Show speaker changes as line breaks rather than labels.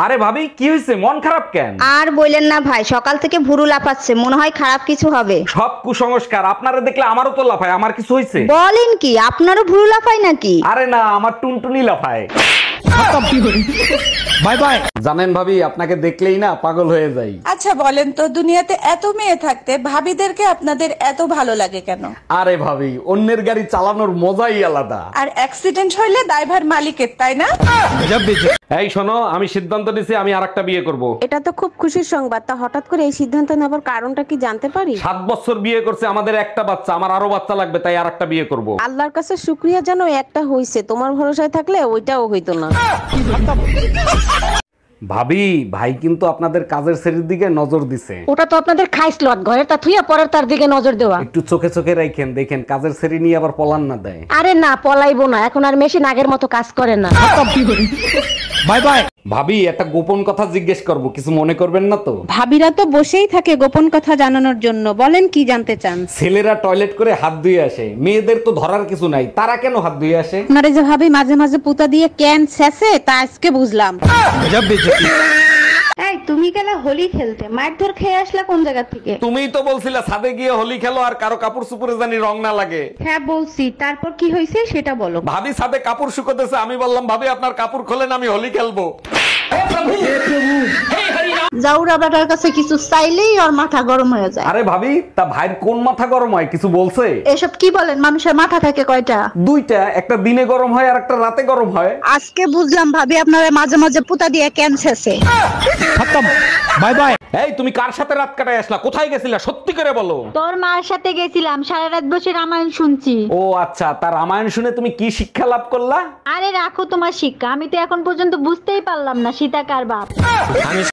আরে ভাবি কি হয়েছে, মন খারাপ কেন?
আর বললেন না ভাই, সকাল থেকে ভুরু লাফাচ্ছে, মনে হয় খারাপ কিছু হবে।
সব কুসংস্কার, আপনারা দেখলে আমারও তো লাফায়। আমার কিছু হয়েছে?
বলেন কি, আপনারও ভুরু লাফায় নাকি?
আরে না, আমার টুনটুনি লাফায়।
Bye bye.
জানেন ভাবি, আপনাকে দেখলেই না পাগল হয়ে যাই।
আচ্ছা বলেন তো, দুনিয়াতে এত মেয়ে থাকতে ভাবিদেরকে আপনাদের এত ভালো লাগে কেন?
আরে ভাবি, অন্যের গাড়ি চালানোর মজাই আলাদা।
আর অ্যাক্সিডেন্ট হইলে দায়ভার মালিকের, তাই না?
এই শোনো, আমি সিদ্ধান্ত নিছি আমি আরেকটা বিয়ে করব।
এটা তো খুব খুশির সংবাদ। তা হঠাৎ করে এই সিদ্ধান্ত নেবার কারণটা কি জানতে পারি?
7 বছর বিয়ে করছে, আমাদের একটা বাচ্চা, আমার আরো বাচ্চা লাগবে, তাই আরেকটা বিয়ে করব।
আল্লাহর কাছে শুকরিয়া জানো একটা হইছে, তোমার ভরসায় থাকলে ওইটাও হইতো না।
ভাবি, ভাই কিন্তু আপনাদের কাজের শ্রেণীর দিকে নজর দিছে।
ওটা তো আপনাদের খাইসলত, ঘরে তা থুইয়া পরের তার দিকে নজর দেওয়া।
একটু চোখে চোখে রাখেন, দেখেন কাজের শ্রেণী নিয়ে আবার পলান না দেয়।
আরে না, পলাইবো না, এখন আর মেশিন আগের মতো কাজ করে না।
Bye bye.
ভাবি, একটা গোপন কথা জিজ্ঞেস করব, কিছু মনে করবেন না তো?
ভাবিরা তো বসেই থাকে গোপন কথা জানানোর জন্য, বলেন কি জানতে চান?
ছেলেরা টয়লেট করে হাত ধুয়ে আসে, মেয়েদের তো ধরার কিছু নাই, তারা কেন হাত ধুয়ে আসে?
আপনারে যে ভাবি মাঝে মাঝে পুতা দিয়ে ক্যান ছেঁচে, তা আজকে বুঝলাম।
এই তুমি গেলে হোলি খেলতে, মারধর খেয়ে আসলা কোন জায়গা থেকে?
তুমিই তো বলছিলা ছাদে গিয়ে হোলি খেলো আর কারো কাপড় চুপড়ে জানি রং না লাগে।
হ্যাঁ বলছি, তারপর কি হয়েছে সেটা বলো।
ভাবি ছাদে কাপড় শুকোতেছে, আমি বললাম ভাবি আপনার কাপড় খোলেন, আমি হোলি খেলবো।
জাউরা বেটার কাছে কিছু চাইলেই ওর মাথা গরম হয়ে যায়।
আরে ভাবি, তা ভাইয়ের কোন মাথা গরম হয়, কিছু বলছে?
এসব কি বলেন, মানুষের মাথা থাকে কয়টা?
দুইটা, একটা দিনে গরম হয় আর একটা রাতে গরম হয়।
আজকে বুঝলাম ভাবি আপনারা মাঝে মাঝে পুতা দিয়ে ক্যান্সারছে।
Bye bye.
এই তুমি কার সাথে রাত কাটায় আসলা, কোথায় গেছিলা, সত্যি করে বলো।
তোর মার সাথে গেছিলাম, সারা রাত বসে রামায়ণ শুনছি।
ও আচ্ছা, তার রামায়ণ শুনে তুমি কি শিক্ষা লাভ করলা?
আরে রাখো তোমার শিক্ষা, আমি তো এখন পর্যন্ত বুঝতেই পারলাম না সীতা কার বাপ।